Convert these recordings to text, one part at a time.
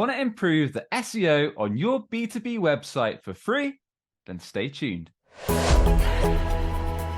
Want to improve the SEO on your B2B website for free? Then stay tuned.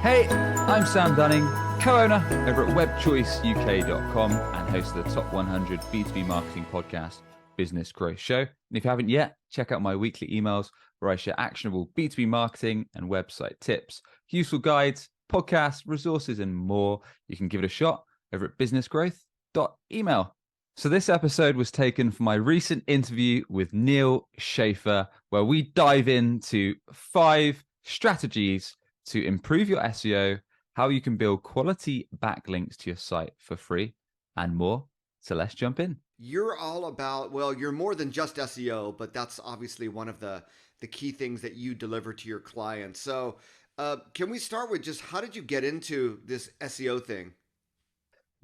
Hey, I'm Sam Dunning, co-owner over at webchoiceuk.com and host of the Top 100 B2B Marketing Podcast Business Growth Show. And if you haven't yet, check out my weekly emails where I share actionable B2B marketing and website tips, useful guides, podcasts, resources, and more. You can give it a shot over at businessgrowth.email. So this episode was taken from my recent interview with Neal Schaffer, where we dive into 5 strategies to improve your SEO, how you can build quality backlinks to your site for free, and more. So let's jump in. You're all about, well, you're more than just SEO, but that's obviously one of the key things that you deliver to your clients. So can we start with just how did you get into this SEO thing?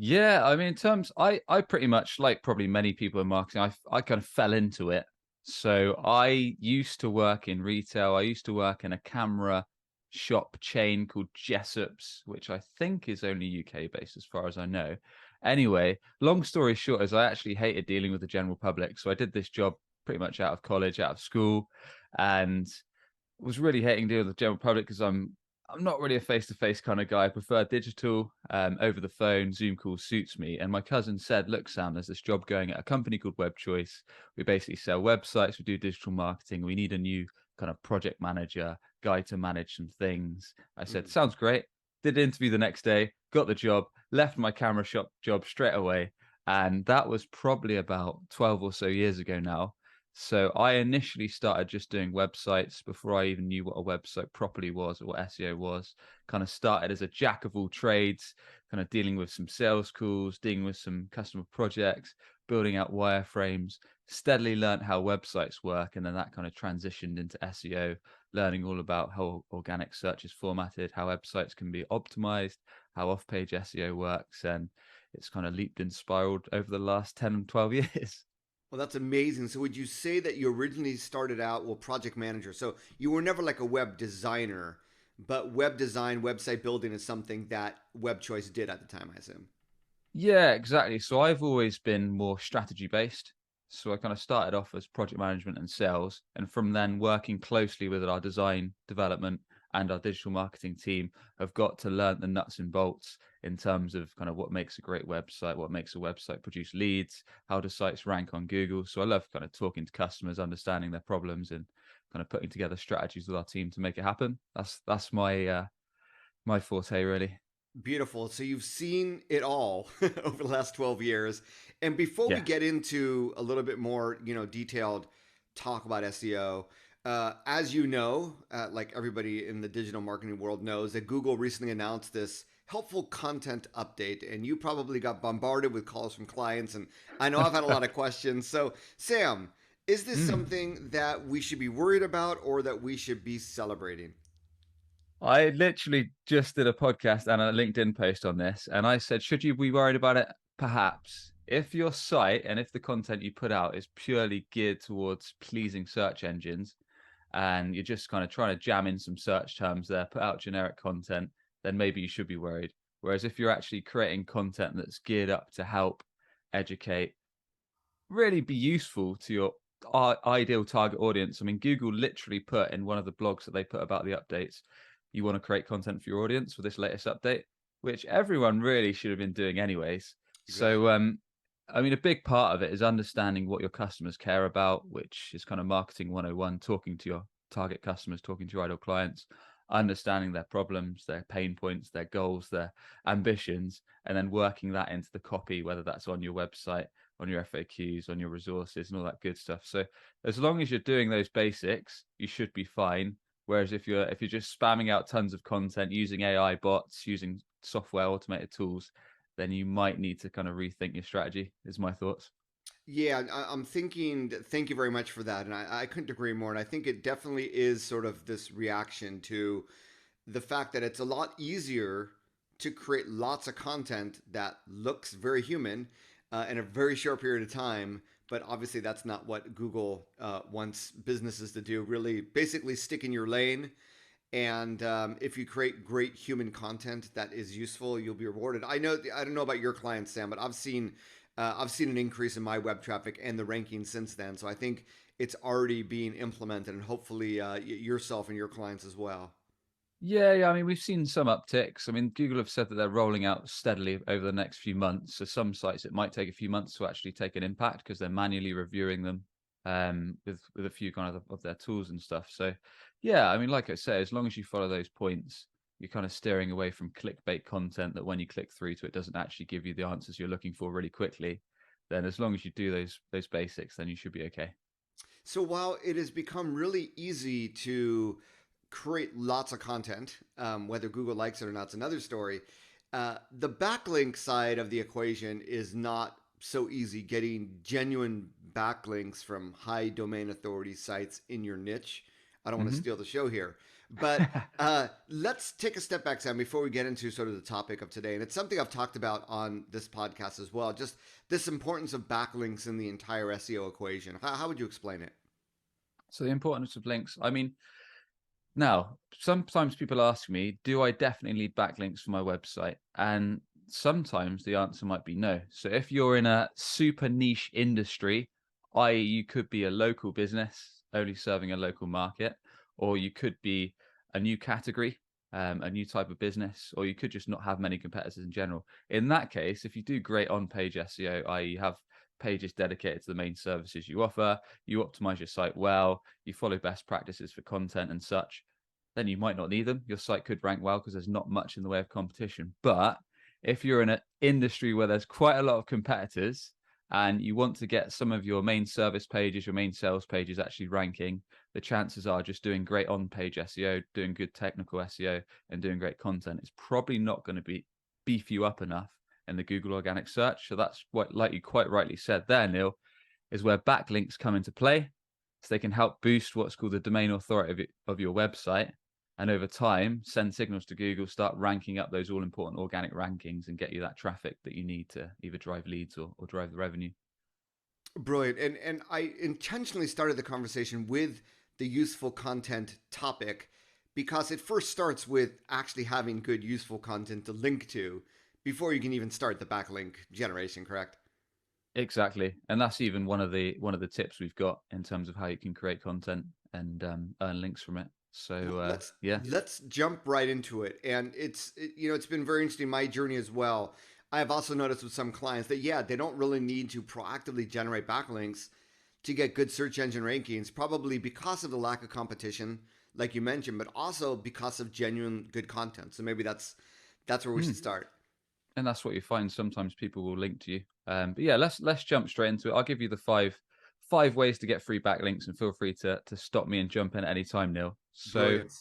Yeah, I mean, in terms, I pretty much, like probably many people in marketing, I kind of fell into it. So I used to work in retail. I used to work in a camera shop chain called Jessop's, which I think is only UK based as far as I know. Anyway, long story short is I actually hated dealing with the general public. So I did this job pretty much out of college, out of school, and was really hating dealing with the general public because I'm not really a face-to-face kind of guy. I prefer digital, over the phone. Zoom calls suits me. And my cousin said, look, Sam, there's this job going at a company called Web Choice. We basically sell websites. We do digital marketing. We need a new kind of project manager, guy to manage some things. I said, Mm. sounds great. Did the interview the next day, got the job, left my camera shop job straight away. And that was probably about 12 or so years ago now. So I initially started just doing websites before I even knew what a website properly was or what SEO was. Kind of started as a jack of all trades, kind of dealing with some sales calls, dealing with some customer projects, building out wireframes, steadily learned how websites work. And then that kind of transitioned into SEO, learning all about how organic search is formatted, how websites can be optimized, how off-page SEO works. And it's kind of leaped and spiraled over the last 10 and 12 years. Well, that's amazing. So would you say that you originally started out, well, project manager? So you were never like a web designer, but web design, website building is something that Web Choice did at the time, I assume. Yeah, exactly. So I've always been more strategy based. So I kind of started off as project management and sales, and from then working closely with our design development and our digital marketing team, have got to learn the nuts and bolts in terms of kind of what makes a great website, what makes a website produce leads, how do sites rank on Google. So I love kind of talking to customers, understanding their problems, and kind of putting together strategies with our team to make it happen. That's my forte, really. Beautiful. So you've seen it all over the last 12 years. And before we Yeah. get into a little bit more, detailed talk about SEO, as you know, like everybody in the digital marketing world knows, that Google recently announced this helpful content update, and you probably got bombarded with calls from clients. And I know I've had a lot of questions. So, Sam, is this Mm. something that we should be worried about or that we should be celebrating? I literally just did a podcast and a LinkedIn post on this, and I said, should you be worried about it? Perhaps. If your site and if the content you put out is purely geared towards pleasing search engines, and you're just kind of trying to jam in some search terms there, put out generic content, then maybe you should be worried. Whereas if you're actually creating content that's geared up to help educate, really be useful to your ideal target audience. I mean, Google literally put in one of the blogs that they put about the updates, you want to create content for your audience for this latest update, which everyone really should have been doing anyways. So, Exactly. I mean, a big part of it is understanding what your customers care about, which is kind of marketing 101, talking to your target customers, talking to your ideal clients, understanding their problems, their pain points, their goals, their ambitions, and then working that into the copy, whether that's on your website, on your FAQs, on your resources, and all that good stuff. So as long as you're doing those basics, you should be fine. Whereas if you're just spamming out tons of content using AI bots, using software automated tools, then you might need to kind of rethink your strategy, is my thoughts. Yeah, I'm thinking, thank you very much for that. And I couldn't agree more. And I think it definitely is sort of this reaction to the fact that it's a lot easier to create lots of content that looks very human in a very short period of time. But obviously, that's not what Google wants businesses to do. Really, basically, stick in your lane. And if you create great human content that is useful, you'll be rewarded. I don't know about your clients, Sam, but I've seen I've seen an increase in my web traffic and the ranking since then. So I think it's already being implemented, and hopefully yourself and your clients as well. Yeah, I mean, we've seen some upticks. I mean, Google have said that they're rolling out steadily over the next few months. So some sites, it might take a few months to actually take an impact because they're manually reviewing them with a few kind of their tools and stuff. So yeah, I mean, like I say, as long as you follow those points, you're kind of steering away from clickbait content that when you click through to it doesn't actually give you the answers you're looking for really quickly. Then as long as you do those basics, then you should be okay. So while it has become really easy to create lots of content, whether Google likes it or not, it's another story. The backlink side of the equation is not so easy. Getting genuine backlinks from high domain authority sites in your niche. I don't want to Hmm. steal the show here, but let's take a step back, Sam, before we get into sort of the topic of today. And it's something I've talked about on this podcast as well. Just this importance of backlinks in the entire SEO equation. How would you explain it? So the importance of links. I mean, now, sometimes people ask me, do I definitely need backlinks for my website? And sometimes the answer might be no. So if you're in a super niche industry, i.e., you could be a local business only serving a local market, or you could be a new category, a new type of business, or you could just not have many competitors in general. In that case, if you do great on page SEO, i.e., you have pages dedicated to the main services you offer, you optimize your site well, you follow best practices for content and such, then you might not need them. Your site could rank well because there's not much in the way of competition. But if you're in an industry where there's quite a lot of competitors and you want to get some of your main service pages, your main sales pages actually ranking, the chances are just doing great on-page SEO, doing good technical SEO, and doing great content is probably not going to be beef you up enough in the Google organic search. So that's what, like you quite rightly said there, Neal, is where backlinks come into play. So they can help boost what's called the domain authority of your website, and over time send signals to Google, start ranking up those all important organic rankings and get you that traffic that you need to either drive leads or drive the revenue. Brilliant. And I intentionally started the conversation with the useful content topic because it first starts with actually having good useful content to link to before you can even start the backlink generation, correct? Exactly, and that's even one of the tips we've got in terms of how you can create content and earn links from it. So Let's yeah. let's jump right into it. And it's been very interesting my journey as well. I have also noticed with some clients that yeah, they don't really need to proactively generate backlinks to get good search engine rankings, probably because of the lack of competition, like you mentioned, but also because of genuine good content. So maybe that's where we Hmm. should start. And that's what you find. Sometimes people will link to you. But yeah, let's jump straight into it. I'll give you the five ways to get free backlinks, and feel free to stop me and jump in at any time, Neil. So Brilliant.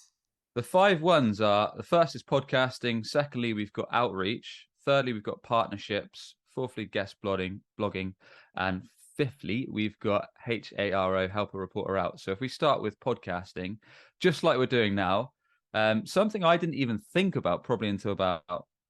the five ones are: the first is podcasting. Secondly, we've got outreach. Thirdly, we've got partnerships. Fourthly, guest blogging, and fifthly, we've got HARO, help a reporter out. So if we start with podcasting, just like we're doing now, something I didn't even think about probably until about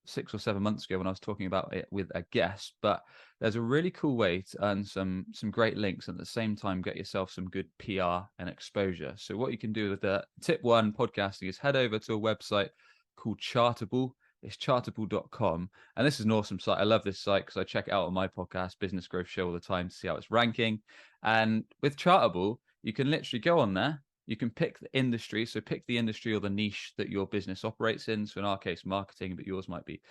6 or 7 months ago when I was talking about it with a guest, but there's a really cool way to earn some great links and at the same time get yourself some good PR and exposure. So what you can do with the tip one podcasting is head over to a website called Chartable. It's chartable.com. And this is an awesome site. I love this site because I check it out on my podcast, Business Growth Show, all the time to see how it's ranking. And with Chartable, you can literally go on there. You can pick the industry. So pick the industry or the niche that your business operates in. So in our case, marketing, but yours might be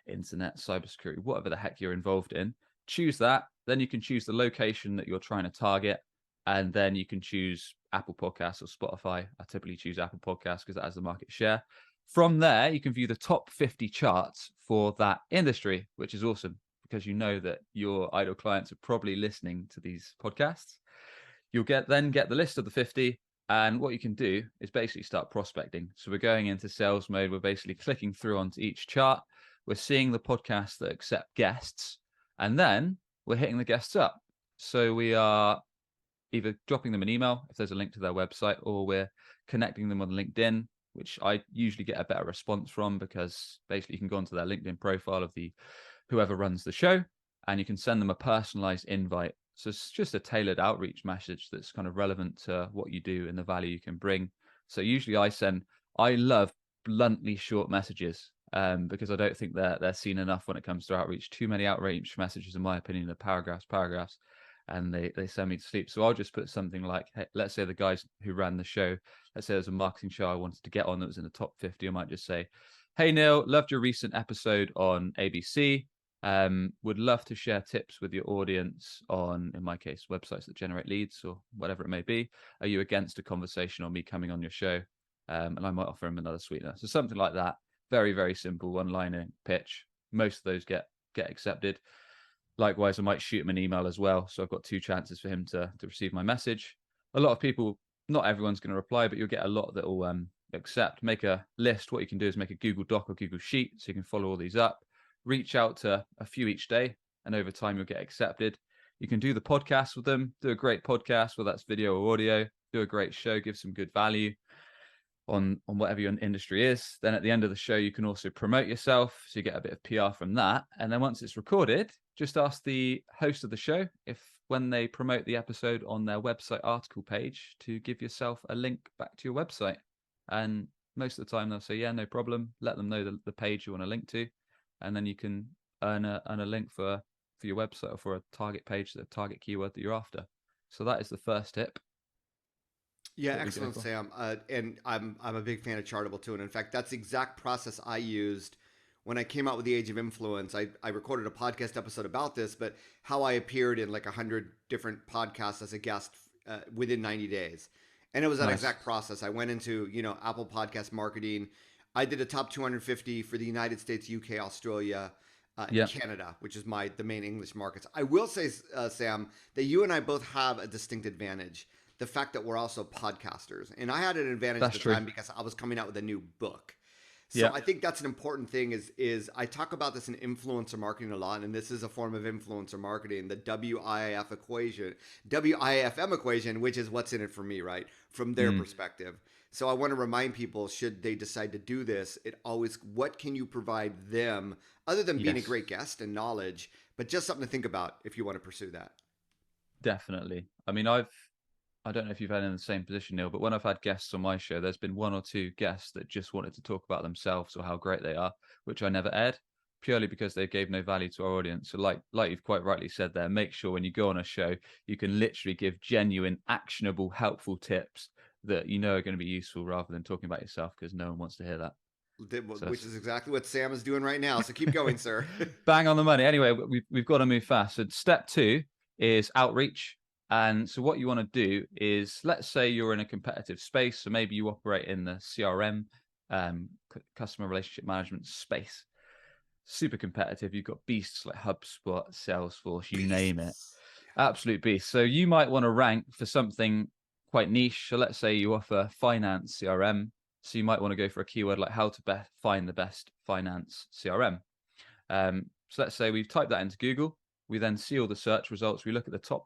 internet, cybersecurity, whatever the heck you're involved in. Choose that. Then you can choose the location that you're trying to target. And then you can choose Apple Podcasts or Spotify. I typically choose Apple Podcasts because that has the market share. From there, you can view the top 50 charts for that industry, which is awesome because you know that your idle clients are probably listening to these podcasts. You'll get the list of the 50, and what you can do is basically start prospecting. So we're going into sales mode. We're basically clicking through onto each chart. We're seeing the podcasts that accept guests, and then we're hitting the guests up. So we are either dropping them an email if there's a link to their website, or we're connecting them on LinkedIn, which I usually get a better response from because basically you can go onto their LinkedIn profile of the whoever runs the show and you can send them a personalized invite. So it's just a tailored outreach message that's kind of relevant to what you do and the value you can bring. So usually I love bluntly short messages. because I don't think they're seen enough when it comes to outreach. Too many outreach messages, in my opinion, are paragraphs, and they send me to sleep. So I'll just put something like, hey, let's say the guys who ran the show, let's say there's a marketing show I wanted to get on that was in the top 50. I might just say, hey, Neal, loved your recent episode on ABC. Would love to share tips with your audience on, in my case, websites that generate leads or whatever it may be. Are you against a conversation on me coming on your show? And I might offer him another sweetener. So something like that. Very, very simple one-liner pitch. Most of those get accepted. Likewise, I might shoot him an email as well. So I've got 2 chances for him to receive my message. A lot of people, not everyone's going to reply, but you'll get a lot that will accept. Make a list. What you can do is make a Google Doc or Google Sheet so you can follow all these up. Reach out to a few each day, and over time you'll get accepted. You can do the podcast with them. Do a great podcast, whether that's video or audio. Do a great show. Give some good value on whatever your industry is. Then at the end of the show, you can also promote yourself, so you get a bit of PR from that. And then once it's recorded, just ask the host of the show if, when they promote the episode on their website article page, to give yourself a link back to your website. And most of the time they'll say, yeah, no problem. Let them know the page you want to link to, and then you can earn a link for your website or for a target page, the target keyword that you're after. So that is the first tip. Yeah, excellent, Sam. And I'm a big fan of Chartable too. And in fact, that's the exact process I used when I came out with the Age of Influence. I recorded a podcast episode about this, but how I appeared in like 100 different podcasts as a guest within 90 days. And it was that exact process. I went into, Apple Podcast marketing. I did a top 250 for the United States, UK, Australia, and Canada, which is the main English markets. I will say, Sam, that you and I both have a distinct advantage. The fact that we're also podcasters. And I had an advantage at the time because I was coming out with a new book. So I think that's an important thing is I talk about this in influencer marketing a lot, and this is a form of influencer marketing, the WIFM equation, which is what's in it for me, right? From their perspective. So I want to remind people, should they decide to do this, what can you provide them other than being a great guest and knowledge, but just something to think about if you want to pursue that. Definitely. I mean, I don't know if you've had in the same position, Neal, but when I've had guests on my show, there's been 1 or 2 guests that just wanted to talk about themselves or how great they are, which I never aired, purely because they gave no value to our audience. So like you've quite rightly said there, make sure when you go on a show, you can literally give genuine, actionable, helpful tips that you know are going to be useful, rather than talking about yourself, because no one wants to hear that. Which is exactly what Sam is doing right now. So keep going, sir. Bang on the money. Anyway, we've got to move fast. So step 2 is outreach. And so what you want to do is, let's say you're in a competitive space. So maybe you operate in the CRM, customer relationship management space. Super competitive. You've got beasts like HubSpot, Salesforce, you name it. Absolute beast. So you might want to rank for something quite niche. So let's say you offer finance CRM. So you might want to go for a keyword like how to find the best finance CRM. So let's say we've typed that into Google. We then see all the search results. We look at the top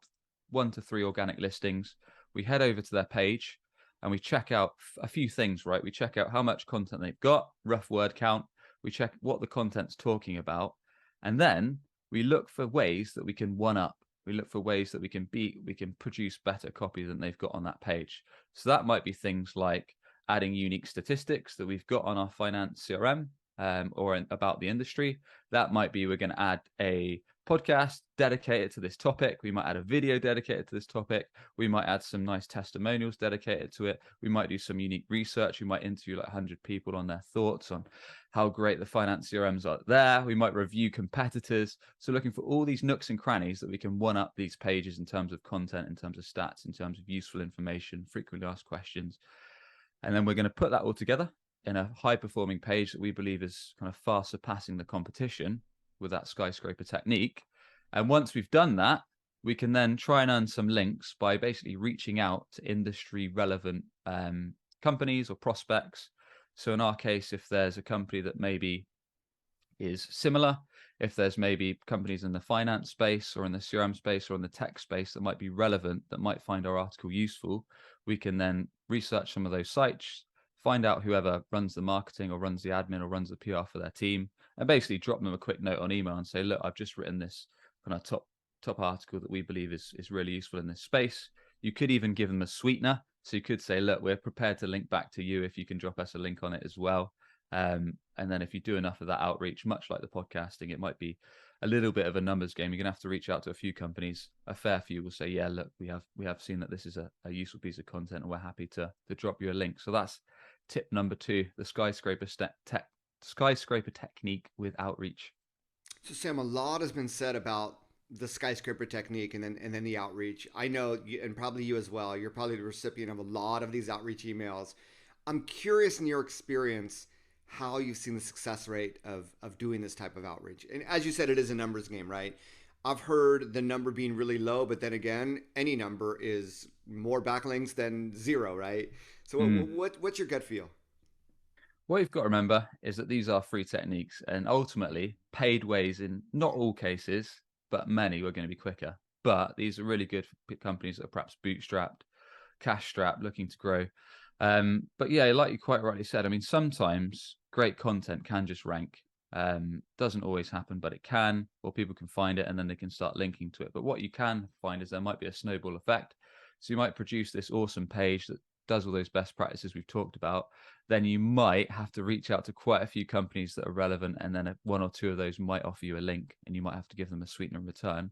1 to 3 organic listings. We head over to their page and we check out a few things, right? We check out how much content they've got, rough word count. We check what the content's talking about. And then we look for ways that we can one up. We look for ways that we can produce better copy than they've got on that page. So that might be things like adding unique statistics that we've got on our finance CRM, or about the industry. That might be, we're going to add a podcast dedicated to this topic. We might add a video dedicated to this topic. We might add some nice testimonials dedicated to it. We might do some unique research. We might interview like 100 people on their thoughts on how great the finance CRMs are there. We might review competitors. So looking for all these nooks and crannies that we can one up these pages in terms of content, in terms of stats, in terms of useful information, frequently asked questions. And then we're going to put that all together in a high performing page that we believe is kind of far surpassing the competition with that skyscraper technique. And once we've done that, we can then try and earn some links by basically reaching out to industry relevant companies or prospects. So in our case, if there's a company that maybe is similar, if there's maybe companies in the finance space or in the CRM space or in the tech space that might be relevant, that might find our article useful, we can then research some of those sites, find out whoever runs the marketing or runs the admin or runs the PR for their team, and basically drop them a quick note on email and say, look, I've just written this kind of top article that we believe is really useful in this space. You could even give them a sweetener. So you could say, look, we're prepared to link back to you if you can drop us a link on it as well. And then if you do enough of that outreach, much like the podcasting, it might be a little bit of a numbers game. You're gonna have to reach out to a few companies. A fair few will say, yeah, look, we have seen that this is a useful piece of content, and we're happy to drop you a link. So that's tip number 2, the skyscraper technique with outreach. So Sam, a lot has been said about the skyscraper technique and then the outreach. I know, and probably you as well. You're probably the recipient of a lot of these outreach emails. I'm curious in your experience how you've seen the success rate of doing this type of outreach. And as you said, it is a numbers game, right? I've heard the number being really low, but then again, any number is more backlinks than zero, right? So what's your gut feel? What you've got to remember is that these are free techniques, and ultimately paid ways in not all cases, but many are going to be quicker. But these are really good for companies that are perhaps bootstrapped, cash strapped, looking to grow. But yeah, like you quite rightly said, I mean, sometimes great content can just rank. Doesn't always happen, but it can, or people can find it and then they can start linking to it. But what you can find is there might be a snowball effect. So you might produce this awesome page that does all those best practices we've talked about. Then you might have to reach out to quite a few companies that are relevant, and then one or two of those might offer you a link, and you might have to give them a sweetener in return.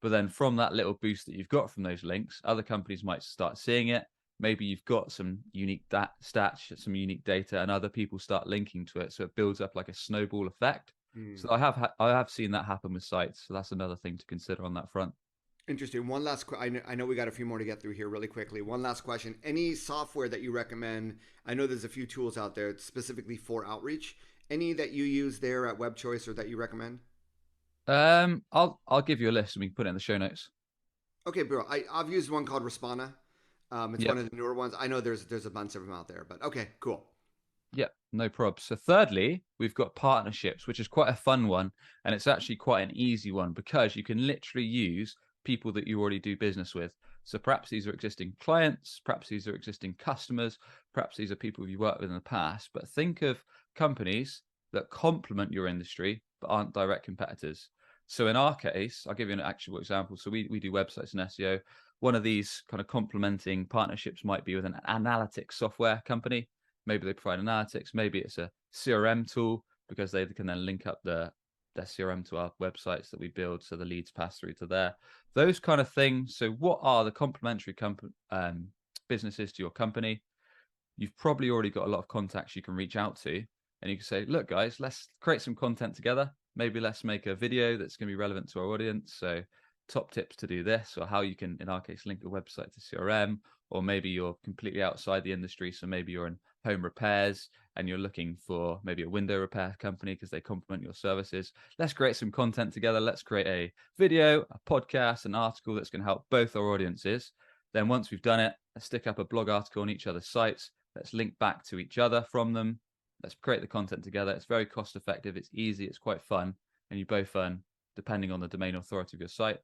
But then from that little boost that you've got from those links, other companies might start seeing it. Maybe you've got some unique stats, some unique data, and other people start linking to it. So it builds up like a snowball effect. Hmm. So I have seen that happen with sites. So that's another thing to consider on that front. Interesting. One last, I know we got a few more to get through here really quickly. One last question. Any software that you recommend? I know there's a few tools out there specifically for outreach. Any that you use there at Web Choice or that you recommend? I'll give you a list and we can put it in the show notes. Okay, bro. I've used one called Respana. It's one Yep. of the newer ones. I know there's a bunch of them out there, but okay, cool. Yep, no probs. So thirdly, we've got partnerships, which is quite a fun one, and it's actually quite an easy one because you can literally use people that you already do business with. So perhaps these are existing clients, perhaps these are existing customers, perhaps these are people you've worked with in the past. But think of companies that complement your industry but aren't direct competitors. So in our case, I'll give you an actual example. So we do websites and SEO. One of these kind of complementing partnerships might be with an analytics software company. Maybe they provide analytics. Maybe it's a CRM tool because they can then link up their CRM to our websites that we build, so the leads pass through to there. Those kind of things. So, what are the complementary businesses to your company? You've probably already got a lot of contacts you can reach out to, and you can say, "Look, guys, let's create some content together. Maybe let's make a video that's going to be relevant to our audience." So, top tips to do this, or how you can, in our case, link a website to CRM, or maybe you're completely outside the industry. So maybe you're in home repairs and you're looking for maybe a window repair company because they complement your services. Let's create some content together. Let's create a video, a podcast, an article that's going to help both our audiences. Then once we've done it, let's stick up a blog article on each other's sites. Let's link back to each other from them. Let's create the content together. It's very cost effective. It's easy. It's quite fun. And you both earn, depending on the domain authority of your site,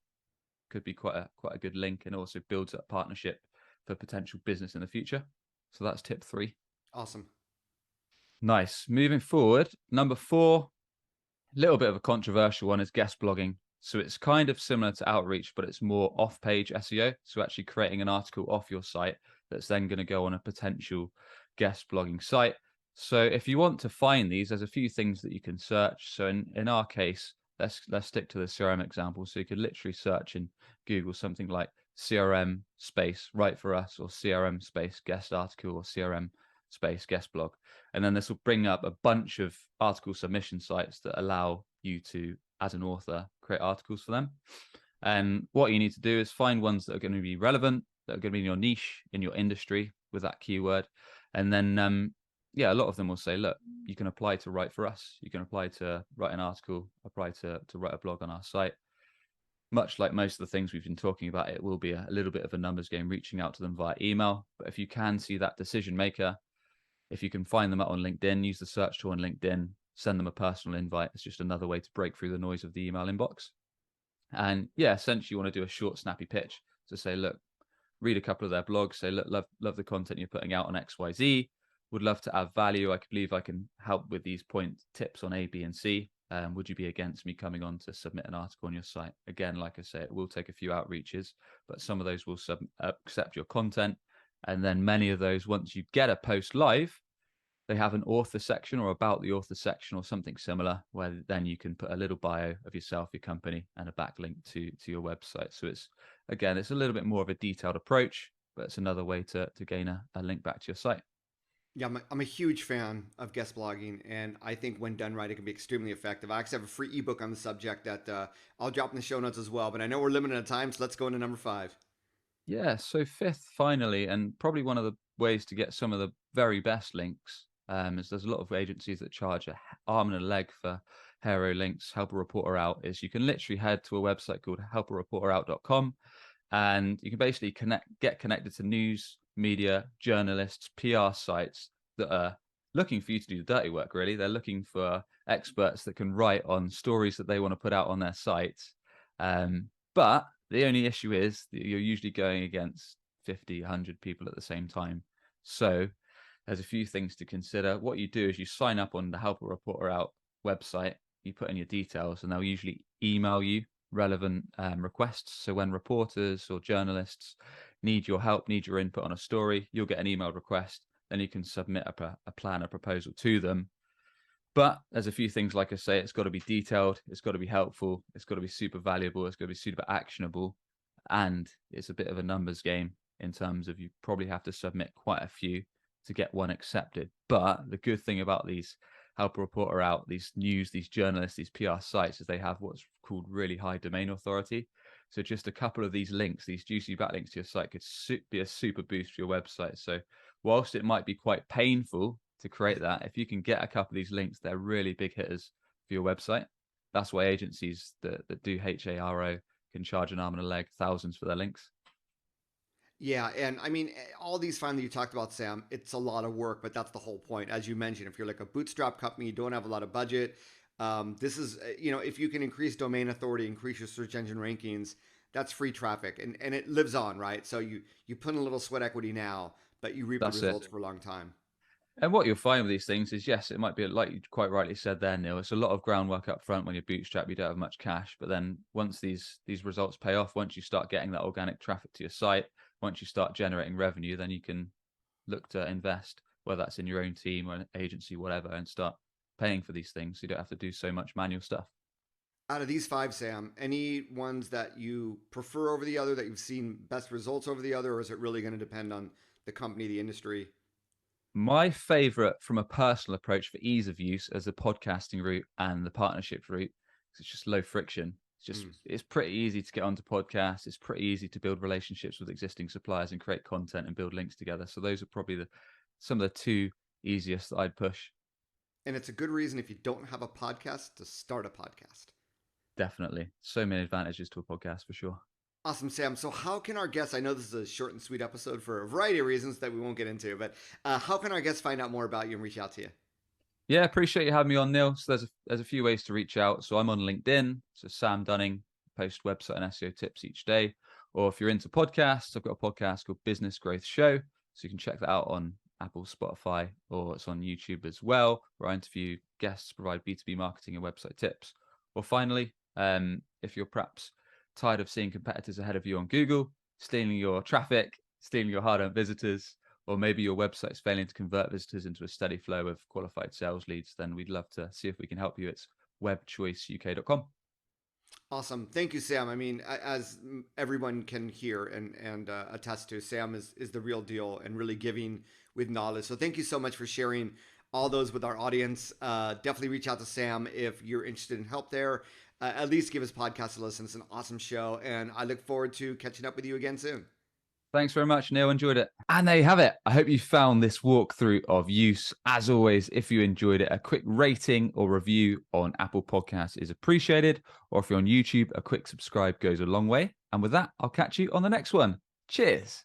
could be quite a good link, and also builds up partnership for potential business in the future. So that's tip 3. Awesome. Nice. Moving forward, number 4, a little bit of a controversial one, is guest blogging. So it's kind of similar to outreach, but it's more off-page SEO. So actually creating an article off your site that's then going to go on a potential guest blogging site. So if you want to find these, there's a few things that you can search. So in our case, let's stick to the CRM example. So you could literally search in Google something like CRM space write for us, or CRM space guest article, or CRM space guest blog. And then this will bring up a bunch of article submission sites that allow you to, as an author, create articles for them. And what you need to do is find ones that are going to be relevant, that are going to be in your niche, in your industry with that keyword. And then, yeah, a lot of them will say, look, you can apply to write for us. You can apply to write an article, apply to write a blog on our site. Much like most of the things we've been talking about, it will be a little bit of a numbers game, reaching out to them via email. But if you can see that decision maker, if you can find them out on LinkedIn, use the search tool on LinkedIn, send them a personal invite. It's just another way to break through the noise of the email inbox. And yeah, essentially you want to do a short, snappy pitch to say, look, read a couple of their blogs, say, look, love the content you're putting out on XYZ, would love to add value. I believe I can help with these tips on A, B, and C. Would you be against me coming on to submit an article on your site? Again, like I say, it will take a few outreaches, but some of those will accept your content. And then many of those, once you get a post live, they have an author section or about the author section or something similar, where then you can put a little bio of yourself, your company, and a backlink to your website. So it's, again, it's a little bit more of a detailed approach, but it's another way to gain a link back to your site. Yeah, I'm a huge fan of guest blogging, and I think when done right, it can be extremely effective. I actually have a free ebook on the subject that I'll drop in the show notes as well. But I know we're limited on time, so let's go into number five. Yeah, so fifth, finally, and probably one of the ways to get some of the very best links, is there's a lot of agencies that charge arm and a leg for hero links. Help a reporter out is you can literally head to a website called helpareporterout.com, and you can basically get connected to news, media, journalists, PR sites that are looking for you to do the dirty work. Really, they're looking for experts that can write on stories that they want to put out on their sites. But the only issue is that you're usually going against 50, 100 people at the same time. So there's a few things to consider. What you do is you sign up on the Help a Reporter Out website, you put in your details, and they'll usually email you relevant requests. So when reporters or journalists need your help, need your input on a story, you'll get an emailed request. Then you can submit a plan, a proposal to them. But there's a few things, like I say, it's got to be detailed, it's got to be helpful, it's got to be super valuable, it's got to be super actionable, and it's a bit of a numbers game in terms of you probably have to submit quite a few to get one accepted. But the good thing about these Help a Reporter Out, these news, these journalists, these PR sites, is they have what's called really high domain authority. So just a couple of these links, these juicy backlinks to your site, could be a super boost for your website. So whilst it might be quite painful to create that, if you can get a couple of these links, they're really big hitters for your website. That's why agencies that do HARO can charge an arm and a leg, thousands for their links. Yeah, and I mean, all these fine that you talked about, Sam, it's a lot of work, but that's the whole point. As you mentioned, if you're like a bootstrap company, you don't have a lot of budget. This is, if you can increase domain authority, increase your search engine rankings, that's free traffic, and it lives on, right? So you put in a little sweat equity now, but you reap the That's it. results for a long time. And what you'll find with these things is, yes, it might be like you quite rightly said there, Neil. It's a lot of groundwork up front when you're bootstrap. You don't have much cash, but then once these results pay off, once you start getting that organic traffic to your site, once you start generating revenue, then you can look to invest, whether that's in your own team or an agency, whatever, and start paying for these things. So you don't have to do so much manual stuff. Out of these five, Sam, any ones that you prefer over the other, that you've seen best results over the other, or is it really going to depend on the company, the industry? My favorite from a personal approach for ease of use as the podcasting route and the partnership route, 'cause it's just low friction. It's pretty easy to get onto podcasts. It's pretty easy to build relationships with existing suppliers and create content and build links together. So those are probably some of the two easiest that I'd push. And it's a good reason, if you don't have a podcast, to start a podcast. Definitely. So many advantages to a podcast for sure. Awesome, Sam. So, how can our guests? I know this is a short and sweet episode for a variety of reasons that we won't get into, but how can our guests find out more about you and reach out to you? Yeah, appreciate you having me on, Neil. So there's a few ways to reach out. So I'm on LinkedIn. So Sam Dunning, post website and SEO tips each day. Or if you're into podcasts, I've got a podcast called Business Growth Show. So you can check that out on Apple, Spotify, or it's on YouTube as well, where I interview guests, provide B2B marketing and website tips. Or finally, if you're perhaps tired of seeing competitors ahead of you on Google, stealing your traffic, stealing your hard-earned visitors, or maybe your website's failing to convert visitors into a steady flow of qualified sales leads, then we'd love to see if we can help you. It's webchoiceuk.com. Awesome. Thank you, Sam. I mean, as everyone can hear and attest to, Sam is the real deal and really giving with knowledge. So thank you so much for sharing all those with our audience. Definitely reach out to Sam if you're interested in help there. At least give his podcast a listen. It's an awesome show. And I look forward to catching up with you again soon. Thanks very much, Neil. Enjoyed it. And there you have it. I hope you found this walkthrough of use. As always, if you enjoyed it, a quick rating or review on Apple Podcasts is appreciated. Or if you're on YouTube, a quick subscribe goes a long way. And with that, I'll catch you on the next one. Cheers.